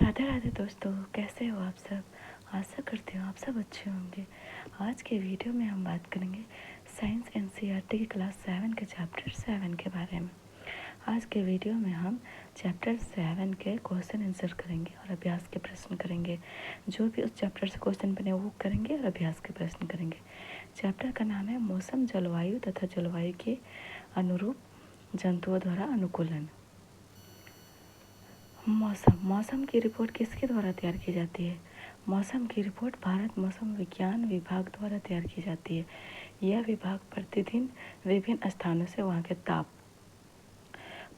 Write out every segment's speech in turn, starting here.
राधे राधे दोस्तों, कैसे हो आप सब। आशा करती हूँ आप सब अच्छे होंगे। आज के वीडियो में हम बात करेंगे साइंस एनसीईआरटी की क्लास 7 के चैप्टर 7 के बारे में। आज के वीडियो में हम चैप्टर 7 के क्वेश्चन आंसर करेंगे और अभ्यास के प्रश्न करेंगे। जो भी उस चैप्टर से क्वेश्चन बने वो करेंगे और अभ्यास के प्रश्न करेंगे। चैप्टर का नाम है मौसम, जलवायु तथा जलवायु के अनुरूप जंतुओं द्वारा अनुकूलन। मौसम की रिपोर्ट किसके द्वारा तैयार की जाती है। मौसम की रिपोर्ट भारत मौसम विज्ञान विभाग द्वारा तैयार की जाती है। यह विभाग प्रतिदिन विभिन्न स्थानों से वहाँ के ताप,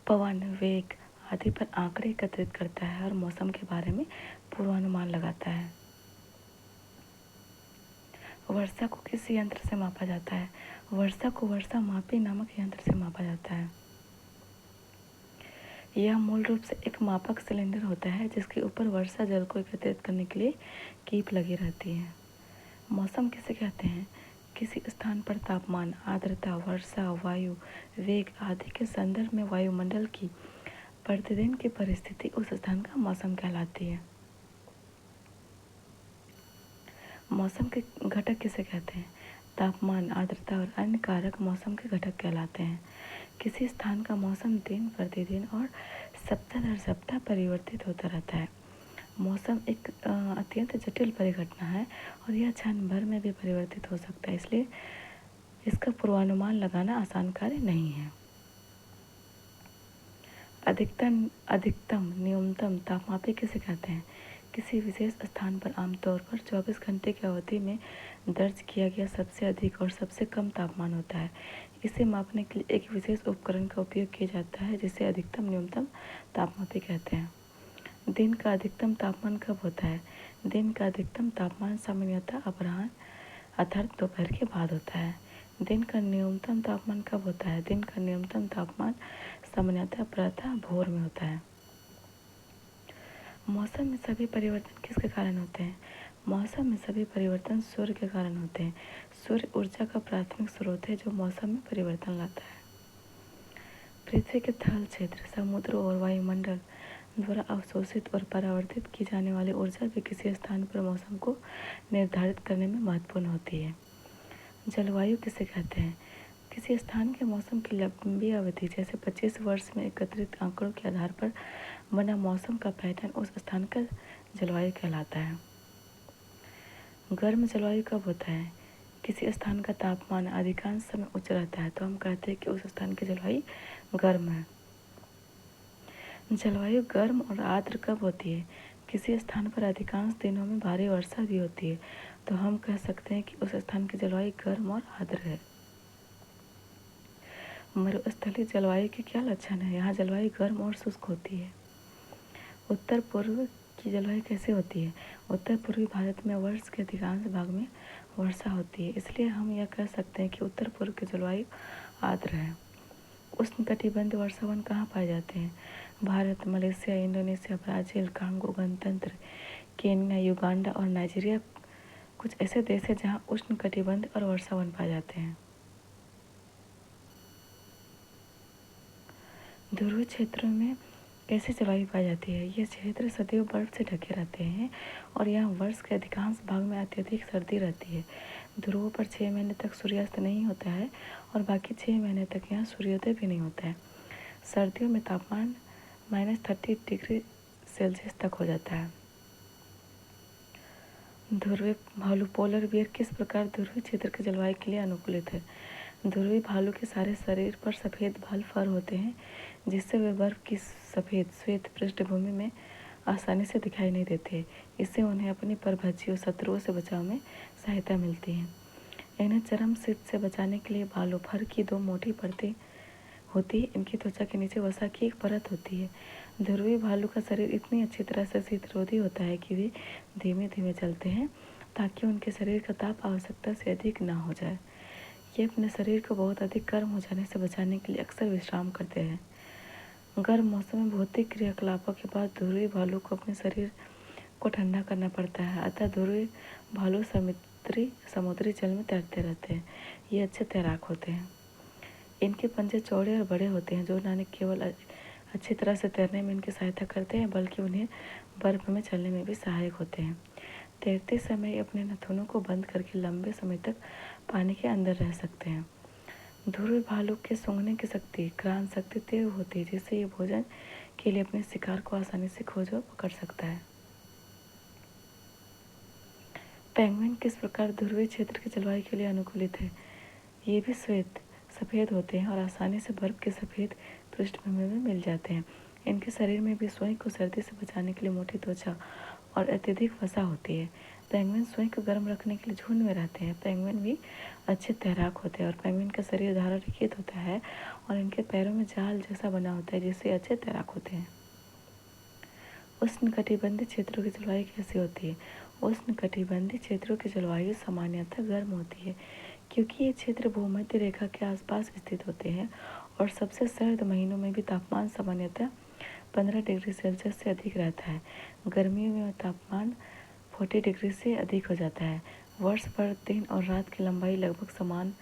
पवन, वेग आदि पर आंकड़े एकत्रित करता है और मौसम के बारे में पूर्वानुमान लगाता है। वर्षा को किस यंत्र से मापा जाता है। वर्षा को वर्षा मापी नामक यंत्र से मापा जाता है। यह मूल रूप से एक मापक सिलेंडर होता है जिसके ऊपर वर्षा जल को एकत्रित करने के लिए कीप लगी रहती है। मौसम किसे कहते हैं। किसी स्थान पर तापमान, आर्द्रता, वर्षा, वायु, वेग आदि के संदर्भ में वायुमंडल की प्रतिदिन की परिस्थिति उस स्थान का मौसम कहलाती है। मौसम के घटक किसे कहते हैं। तापमान, आर्द्रता और अन्य कारक मौसम के घटक कहलाते हैं। किसी स्थान का मौसम दिन प्रतिदिन और सप्ताह दर सप्ताह परिवर्तित होता रहता है। मौसम एक अत्यंत जटिल परिघटना है और यह क्षण भर में भी परिवर्तित हो सकता है, इसलिए इसका पूर्वानुमान लगाना आसान कार्य नहीं है। अधिकतम न्यूनतम तापमापी किसे कहते हैं। किसी विशेष स्थान पर आमतौर पर 24 घंटे की अवधि में दर्ज किया गया सबसे अधिक और सबसे कम तापमान होता है। इसे मापने के लिए एक विशेष उपकरण का उपयोग किया जाता है जिसे अधिकतम न्यूनतम तापमापी कहते हैं। दिन का अधिकतम तापमान कब होता है। दिन का अधिकतम तापमान सामान्यतः अपराह्न अर्थात दोपहर के बाद होता है। दिन का न्यूनतम तापमान कब होता है। दिन का न्यूनतम तापमान सामान्यतः प्रातः भोर में होता है। मौसम में सभी परिवर्तन किसके कारण होते हैं। मौसम में सभी परिवर्तन सूर्य के कारण होते हैं। सूर्य ऊर्जा का प्राथमिक स्रोत है जो मौसम में परिवर्तन लाता है। पृथ्वी के थल क्षेत्र, समुद्र और वायुमंडल द्वारा अवशोषित और परावर्तित की जाने वाली ऊर्जा भी किसी स्थान पर मौसम को निर्धारित करने में महत्वपूर्ण होती है। जलवायु किसे कहते हैं। किसी स्थान के मौसम की लंबी अवधि जैसे 25 वर्ष में एकत्रित आंकड़ों के आधार पर बना मौसम का पैटर्न उस स्थान का जलवायु कहलाता है। गर्म जलवायु कब होता है। किसी स्थान का तापमान अधिकांश समय उच्च रहता है तो हम कहते हैं कि उस स्थान की जलवायु गर्म है। जलवायु गर्म और आर्द्र कब होती है। किसी स्थान पर अधिकांश दिनों में भारी वर्षा भी होती है तो हम कह सकते हैं कि उस स्थान की जलवायु गर्म और आर्द्र है। मरुस्थलीय जलवायु के क्या लक्षण है। यहाँ जलवायु गर्म और शुष्क होती है। उत्तर पूर्व की जलवायु कैसे होती है। उत्तर पूर्वी भारत में वर्ष के अधिकांश भाग में वर्षा होती है, इसलिए हम यह कह सकते हैं कि उत्तर पूर्व की जलवायु आर्द्र है। उष्णकटिबंधीय वर्षावन कहाँ पाए जाते हैं। Bharat, Malaysia, Indonesia, Brazil, Congo गणतंत्र, केन्या, युगांडा और नाइजीरिया कुछ ऐसे देश हैं जहाँ उष्णकटिबंध और वर्षावन पाए जाते हैं। ध्रुवीय क्षेत्रों में कैसे जलवायु पाई जाती है। ये क्षेत्र सदैव बर्फ से ढके रहते हैं और यहाँ वर्ष के अधिकांश भाग में अत्यधिक सर्दी रहती है। ध्रुवों पर 6 महीने तक सूर्यास्त नहीं होता है और बाकी 6 महीने तक यहाँ सूर्योदय भी नहीं होता है। सर्दियों में तापमान -30 डिग्री सेल्सियस तक हो जाता है। ध्रुवीय भालू पोलर बियर किस प्रकार ध्रुवीय क्षेत्र के जलवायु के लिए अनुकूलित है। ध्रुवीय भालू के सारे शरीर पर सफ़ेद बाल फर होते हैं जिससे वे बर्फ की सफ़ेद श्वेत पृष्ठभूमि में आसानी से दिखाई नहीं देते। इससे उन्हें अपनी परभक्षी और शत्रुओं से बचाव में सहायता मिलती है। इन्हें चरम शीत से बचाने के लिए बालों फर की 2 मोटी परतें होती है। इनकी त्वचा के नीचे वसा की एक परत होती है। ध्रुवीय भालू का शरीर इतनी अच्छी तरह से शीतरोधी होता है कि वे धीमे धीमे चलते हैं ताकि उनके शरीर का ताप आवश्यकता से अधिक ना हो जाए। ये अपने शरीर को बहुत अधिक गर्म हो जाने से बचाने के लिए अक्सर विश्राम करते हैं। गर्म मौसम में भौतिक क्रियाकलापों के बाद ध्रुवीय भालू को अपने शरीर को ठंडा करना पड़ता है, अतः ध्रुवीय भालू समुद्री जल में तैरते रहते हैं। ये अच्छे तैराक होते हैं। इनके पंजे चौड़े और बड़े होते हैं जो न केवल अच्छी तरह से तैरने में इनकी सहायता करते हैं, बल्कि उन्हें बर्फ में चलने में भी सहायक होते हैं। तैरते समय अपने नाखूनों को बंद करके लंबे समय तक पानी के अंदर रह सकते हैं। ध्रुवी भालू के सूंघने की शक्ति, घ्राण शक्ति तीव्र होती है, जिससे ये भोजन के लिए अपने शिकार को आसानी से खोज और पकड़ सकता है। पेंगुइन किस प्रकार ध्रुवीय क्षेत्र की जलवायु के लिए अनुकूलित है? ये भी श्वेत सफ़ेद होते हैं और आसानी से बर्फ के सफ़ेद पृष्ठभूमि में मिल जाते हैं। इनके शरीर में भी स्वयं को सर्दी से बचाने के लिए मोटी त्वचा और अत्यधिक वसा होती है। पेंगुइन स्वयं को गर्म रखने के लिए झुंड में रहते हैं। पेंगुइन भी अच्छे तैराक होते हैं और पेंगुइन का शरीर धारारहित होता है और इनके पैरों में जाल जैसा बना होता है, जिससे अच्छे तैराक होते हैं। उष्णकटिबंधीय क्षेत्रों की जलवायु कैसी होती है? उष्णकटिबंधीय क्षेत्रों की जलवायु सामान्यतः गर्म होती है, क्योंकि ये क्षेत्र भूमध्य रेखा के आसपास स्थित होते हैं और सबसे सर्द महीनों में भी तापमान सामान्यतः 15 डिग्री सेल्सियस से अधिक रहता है। गर्मियों में तापमान 40 डिग्री से अधिक हो जाता है। वर्ष भर दिन और रात की लंबाई लगभग समान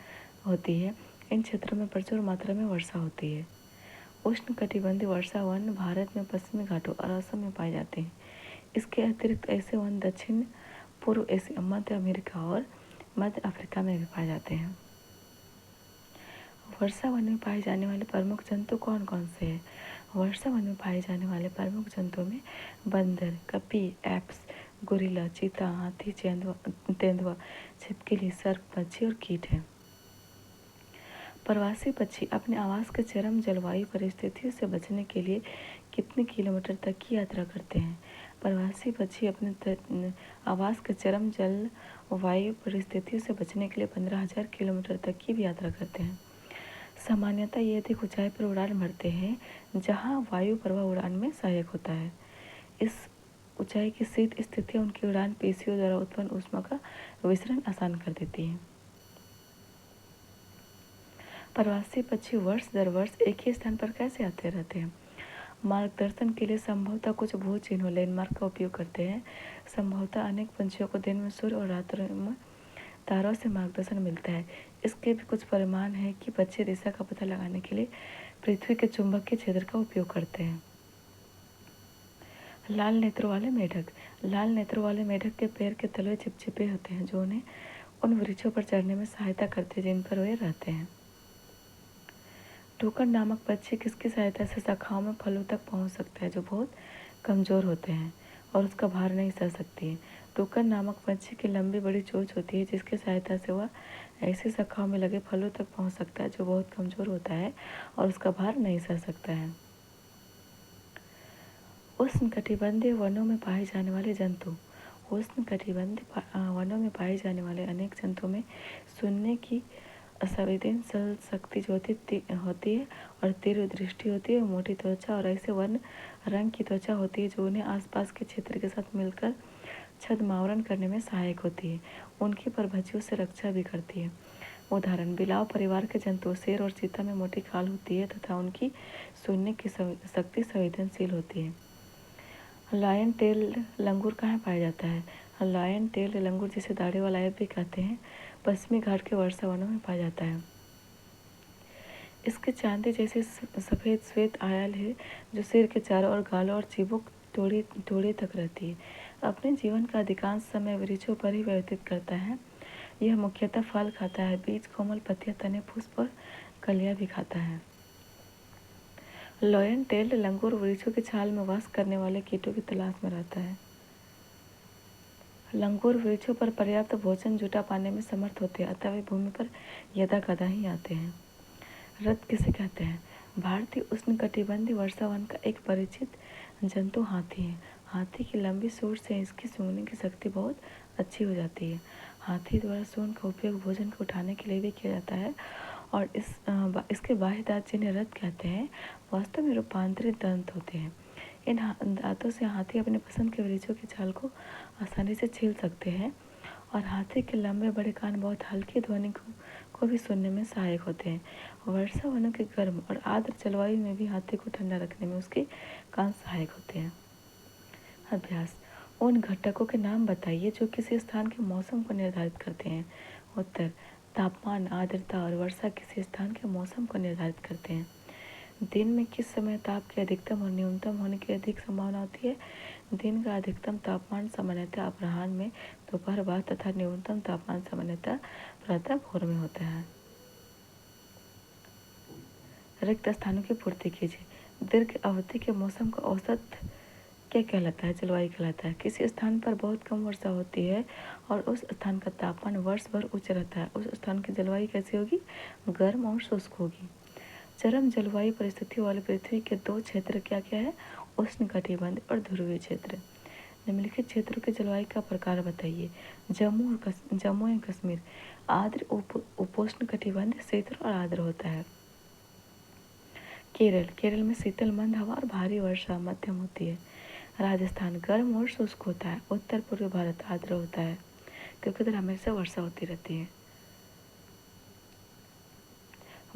होती है। इन क्षेत्रों में प्रचुर मात्रा में वर्षा होती है। उष्णकटिबंधीय वर्षा वन भारत में पश्चिमी घाटों और असम में पाए जाते हैं। इसके अतिरिक्त ऐसे वन दक्षिण पूर्व एशिया, मध्य अमेरिका और मध्य अफ्रीका में भी पाए जाते हैं। वर्षा वन में पाए जाने वाले प्रमुख जंतु कौन कौन से हैं? वर्षा वन में पाए जाने वाले प्रमुख जंतुओं में बंदर, कपी, एप्स, गोरिल्ला, चीता, हाथी, तेंदुआ, छिपकली, सर्प, पक्षी और कीट हैं। प्रवासी पक्षी अपने आवास के चरम जलवायु परिस्थितियों से बचने के लिए कितने किलोमीटर तक की यात्रा करते हैं? प्रवासी पक्षी अपने आवास के चरम जलवायु परिस्थितियों से बचने के लिए 15,000 किलोमीटर तक की भी यात्रा करते हैं। सामान्यतः ये अधिक ऊंचाई पर उड़ान भरते हैं, जहां वायु प्रवाह उड़ान में सहायक होता है। इस ऊंचाई की शीत स्थितियां उनकी उड़ान पेशियों द्वारा उत्पन्न ऊष्मा का विसरण आसान कर देती हैं। प्रवासी पक्षी वर्ष दर वर्ष एक ही स्थान पर कैसे आते रहते हैं? मार्गदर्शन के लिए संभवतः कुछ भू चिन्हों लैंडमार्क का उपयोग करते हैं। संभवतः अनेक पंछियों को दिन में सूर्य और रात में तारों से मार्गदर्शन मिलता है। इसके भी कुछ परिमाण है कि पक्षी दिशा का पता लगाने के लिए पृथ्वी के चुंबकीय क्षेत्र का उपयोग करते हैं। लाल नेत्रों वाले मेढक। लाल नेत्रों वाले मेढक के पैर के तलवे चिपचिपे होते हैं, जो उन्हें उन वृक्षों पर चढ़ने में सहायता करते हैं जिन पर वे रहते हैं। टोकन नामक पक्षी किसकी सहायता से शाखाओं में फलों तक पहुंच सकता है जो बहुत कमजोर होते हैं और उसका भार नहीं सह सकती है? टोकन नामक पक्षी की लंबी बड़ी चोंच होती है, जिसकी सहायता से वह ऐसी शाखाओं में लगे फलों तक पहुंच सकता है जो बहुत कमजोर होता है और उसका भार नहीं सह सकता है। उष्णकटिबंधीय वनों में पाए जाने वाले जंतु। उष्णकटिबंधीय वनों में पाए जाने वाले अनेक जंतुओं में सुनने की असंवेदनशील शक्ति जो होती है और तीव्र दृष्टि होती है, मोटी त्वचा और ऐसे वर्ण रंग की त्वचा होती है जो उन्हें आसपास के क्षेत्र के साथ मिलकर छद्मावरण करने में सहायक होती है। उनकी परभक्षियों से रक्षा भी करती है। उदाहरण: बिलाव परिवार के जंतु शेर और चीता में मोटी खाल होती है तथा उनकी सुनने की शक्ति संवेदनशील होती है। लायन टेल लंगूर कहाँ पाया जाता है? लायन टेल लंगूर, जिसे दाढ़ी वाला ऐप भी कहते हैं, पश्चिमी घाट के वर्षा वनों में पाया जाता है। इसके चांदी जैसी सफ़ेद श्वेत आयल है जो सिर के चारों ओर गालों और चिबुक टोड़ी तक रहती है। अपने जीवन का अधिकांश समय वृक्षों पर ही व्यतीत करता है। यह मुख्यतः फल खाता है, बीज, कोमल पत्तियां, तने, पुष्प और कलियां भी खाता है। लॉयन टेल्ड लंगूर वृक्षों की छाल में वास करने वाले कीटों की तलाश में रहता है। लंगूर वृक्षों पर पर्याप्त भोजन जुटा पाने में समर्थ होते हैं, अतः वे भूमि पर यदाकदा ही आते हैं। रथ किसे कहते हैं? भारतीय उष्णकटिबंधीय वर्षा वन का एक परिचित जंतु हाथी है। हाथी की लंबी सूंड से इसकी सूंघने की शक्ति बहुत अच्छी हो जाती है। हाथी द्वारा सूंड का उपयोग भोजन को उठाने के लिए भी किया जाता है और इसके बाह्य दांत, जिन्हें रथ कहते हैं, वास्तव में रूपांतरित दंत होते हैं। इन दांतों से हाथी अपने पसंद के वृक्षों की छाल को आसानी से छील सकते हैं और हाथी के लंबे बड़े कान बहुत हल्की ध्वनि को भी सुनने में सहायक होते हैं। वर्षा वनों के गर्म और आर्द्र जलवायु में भी हाथी को ठंडा रखने में उसके कान सहायक होते हैं। अभ्यास: उन घटकों के नाम बताइए जो किसी स्थान के मौसम को निर्धारित करते हैं। उत्तर: तापमान, आर्द्रता और वर्षा किसी स्थान के मौसम को निर्धारित करते हैं। दिन में किस समय ताप के अधिकतम और न्यूनतम होने की अधिक संभावना होती है? दिन का अधिकतम तापमान सामान्यतः अपराह्न में, दोपहर बाद तथा न्यूनतम तापमान सामान्यतः प्रातः भोर में होता है। रिक्त स्थानों की पूर्ति कीजिए। दीर्घ अवधि के मौसम का औसत क्या कहलाता है? जलवायु कहलाता है। किसी स्थान पर बहुत कम वर्षा होती है और उस स्थान का तापमान वर्ष भर उच्च रहता है, उस स्थान की जलवायु कैसी होगी? गर्म और शुष्क होगी। चरम जलवायु परिस्थितियों वाले पृथ्वी के दो क्षेत्र क्या क्या है? उष्णकटिबंध और ध्रुवीय क्षेत्र। निम्नलिखित क्षेत्रों के जलवायु का प्रकार बताइए। जम्मू एवं कश्मीर आर्द्र उपोष्णकटिबंध क्षेत्र और आर्द्र होता है। केरल में शीतल मंद हवा और भारी वर्षा मध्यम होती है। राजस्थान गर्म और शुष्क होता है। उत्तर पूर्वी भारत आर्द्र होता है क्योंकि उधर हमेशा वर्षा होती रहती है।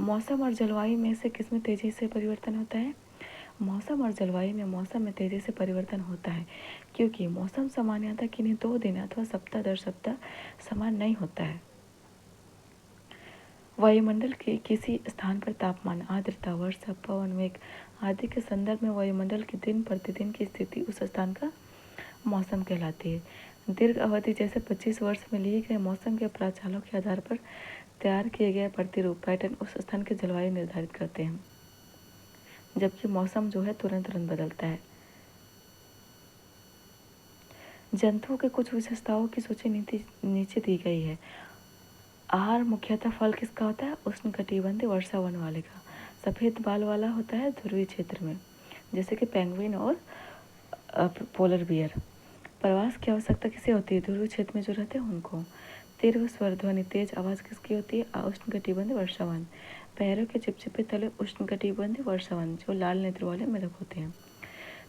मौसम और जलवायु में से किसमें तेजी से परिवर्तन होता है? मौसम और जलवायु में मौसम में तेजी से परिवर्तन होता है क्योंकि मौसम सामान्यतः किन्हीं 2 दिन अथवा सप्ताह दर सप्ताह समान नहीं होता है। वायुमंडल के किसी स्थान पर तापमान, आर्द्रता, वर्षा, पवन वेग आदि के संदर्भ में वायुमंडल की दिन प्रतिदिन की स्थिति उस स्थान का मौसम कहलाती है। दीर्घ अवधि जैसे 25 वर्ष में लिए गए मौसम के प्राचालों के आधार पर तैयार किए गए प्रतिरूप पैटर्न उस स्थान की जलवायु निर्धारित करते हैं, जबकि मौसम जो है तुरंत बदलता है। जंतुओं के कुछ विशेषताओं की सूची नीचे दी गई है। आहार मुख्यतः फल किसका होता है? उष्णकटिबंधीय वर्षावन वाले का। सफ़ेद बाल वाला होता है ध्रुवीय क्षेत्र में, जैसे कि पेंगुइन और पोलर बियर। प्रवास की आवश्यकता किसे होती है? ध्रुवीय क्षेत्र में जो रहते हैं उनको। तीव्र स्वर ध्वनि तेज आवाज़ किसकी होती है? उष्णकटिबंधीय वर्षावन। पैरों के चिपचिपे तले उष्णकटिबंधीय वर्षावन जो लाल नेत्र वाले मेढक होते हैं।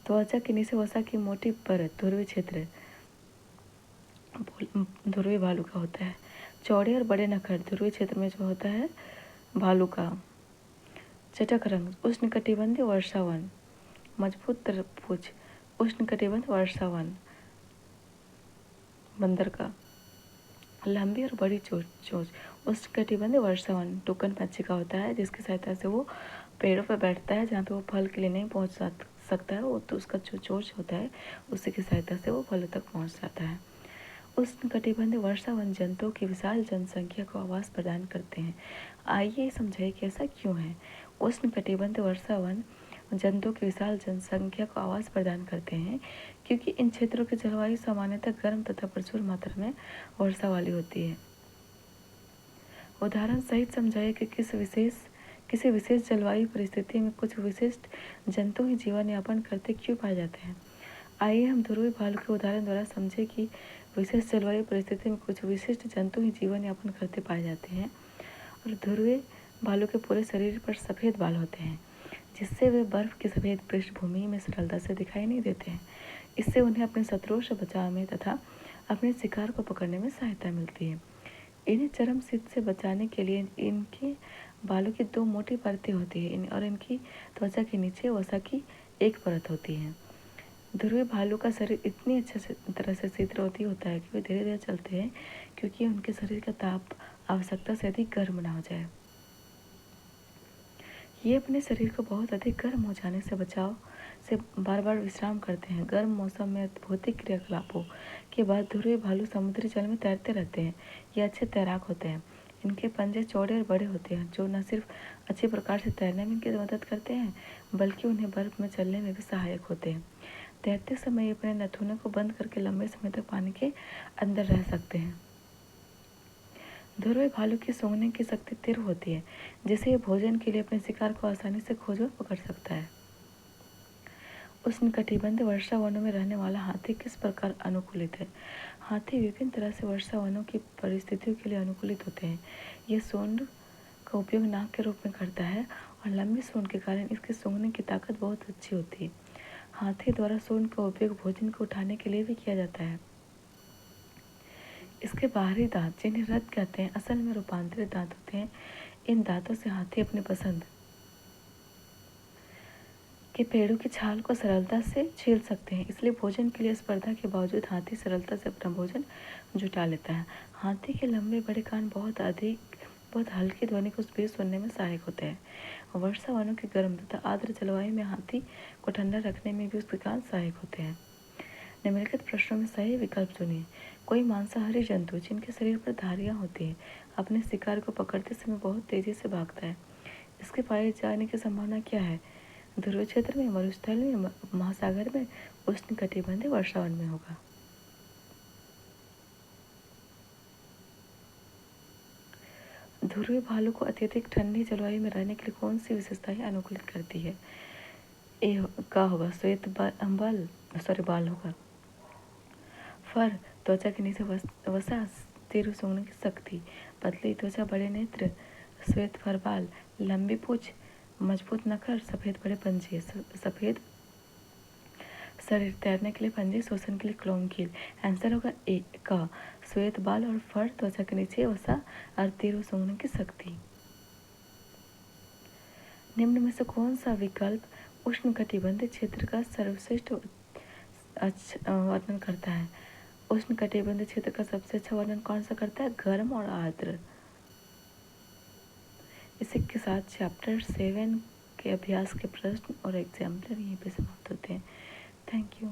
त्वचा के नीचे वसा की मोटी परत ध्रुवीय क्षेत्र ध्रुवीय भालू का होता है। चौड़े और बड़े नखर ध्रुवीय क्षेत्र में जो होता है भालू का। चटक रंग उष्णकटिबंधीय वर्षावन। मजबूत तरबूज उष्णकटिबंधीय वर्षावन बंदर का। लंबी और बड़ी चोंच उष्णकटिबंधीय वर्षावन टोकन पक्षी का होता है, जिसकी सहायता से वो पेड़ों पर बैठता है जहाँ पे वो फल के लिए नहीं पहुँच सकता है, वो तो उसका जो चोंच होता है उसी की सहायता से वो फलों तक पहुँच जाता है। उष्णकटिबंधीय वर्षावन जंतुओं की विशाल जनसंख्या को आवास प्रदान करते हैं। आइए समझाइए कि ऐसा क्यों है। उष्णकटिबंधीय वर्षावन जंतुओं की विशाल जनसंख्या को आवास प्रदान करते हैं क्योंकि इन क्षेत्रों की जलवायु सामान्यतः गर्म तथा प्रचुर मात्रा में वर्षा वाली होती है। उदाहरण सहित समझाइए कि किसी विशेष जलवायु परिस्थिति में कुछ विशिष्ट जंतु ही जीवन यापन करते क्यों पाए जाते हैं। आइए हम ध्रुवी भालू के उदाहरण द्वारा समझें कि विशेष जलवायु परिस्थिति में कुछ विशिष्ट जंतु ही जीवन यापन करते पाए जाते हैं। और ध्रुवी भालू के पूरे शरीर पर सफ़ेद बाल होते हैं, जिससे वे बर्फ की सफ़ेद पृष्ठभूमि में सरलता से दिखाई नहीं देते हैं। इससे उन्हें अपने शत्रुओं से बचाव में तथा अपने शिकार को पकड़ने में सहायता मिलती है। इन्हें चरम शीत से बचाने के लिए इनके बालों की 2 मोटी परतें होती हैं और इनकी त्वचा के नीचे वसा की एक परत होती है। ध्रुवी भालू का शरीर इतनी अच्छे तरह से शीतल होता है कि वे धीरे धीरे चलते हैं क्योंकि उनके शरीर का ताप आवश्यकता से अधिक गर्म न हो जाए। ये अपने शरीर को बहुत अधिक गर्म हो जाने से बचाव से बार बार विश्राम करते हैं। गर्म मौसम में भौतिक क्रियाकलापों के बाद ध्रुवी भालू समुद्री जल में तैरते रहते हैं। ये अच्छे तैराक होते हैं। इनके पंजे चौड़े और बड़े होते हैं जो न सिर्फ अच्छे प्रकार से तैरने में इनकी मदद करते हैं बल्कि उन्हें बर्फ में चलने में भी सहायक होते हैं। तैरते समय ये अपने नथुनों को बंद करके लंबे समय तक पानी के अंदर रह सकते हैं। ध्रुवी भालू की सूंघने की शक्ति तीव्र होती है, जिससे ये भोजन के लिए अपने शिकार को आसानी से खोज और पकड़ सकता है। उष्णकटिबंधीय वर्षा वनों में रहने वाला हाथी किस प्रकार अनुकूलित है? हाथी विभिन्न तरह से वर्षा वनों की परिस्थितियों के लिए अनुकूलित होते हैं। यह सूंड का उपयोग नाक के रूप में करता है और लंबी सूंड के कारण इसकी सूंघने की ताकत बहुत अच्छी होती है। हाथी द्वारा सूंड का उपयोग भोजन को उठाने के लिए भी किया जाता है। इसके बाहरी दांत, जिन्हें रथ कहते हैं, असल में रूपांतरित दांत होते हैं। इन दांतों से हाथी अपनी पसंद के पेड़ों की छाल को सरलता से छील सकते हैं, इसलिए भोजन के लिए स्पर्धा के बावजूद हाथी सरलता से अपना भोजन जुटा लेता है। हाथी के लंबे बड़े कान बहुत अधिक बहुत हल्की ध्वनि को भी सुनने में सहायक होते हैं। वर्षा वनों की गर्म तथा आर्द्र जलवायु में हाथी को ठंडा रखने में भी उसके कान सहायक होते हैं। निम्नलिखित प्रश्नों में सही विकल्प चुनिए। कोई मांसाहारी जंतु जिनके शरीर पर धारियां होती हैं अपने शिकार को पकड़ते समय बहुत तेजी से भागता है। इसके पाए जाने की संभावना क्या है? ध्रुव क्षेत्र में, मरुस्थल में, महासागर में, उष्णकटिबंधीय वर्षावन में होगा। ध्रुवीय भालू को अत्यधिक ठंडी जलवायु में रहने के लिए कौन सी विशेषताएं अनुकूलित करती है? ए का होगा श्वेत बाल होगा। फर, त्वचा के नीचे वसा, तीर सूंघने की शक्ति, पतली त्वचा, बड़े नेत्र, श्वेत फर बाल, लंबी पूंछ, मजबूत नखर, सफेद बड़े पंजे, सफेद शरीर, तैरने के लिए पंजे, शोषण के लिए क्लोमकील। आंसर होगा ए का श्वेत बाल और फर, त्वचा के नीचे वसा और तीर सूंघने की शक्ति। निम्न में से कौन सा विकल्प उष्णकटिबंधीय क्षेत्र का सर्वश्रेष्ठ वर्णन करता है? उष्णकटिबंधीय क्षेत्र का सबसे अच्छा वर्णन कौन सा करता है? गर्म और आर्द्र। इसी के साथ चैप्टर 7 के अभ्यास के प्रश्न और एग्जाम्पलर यहीं पे समाप्त होते हैं। Thank you.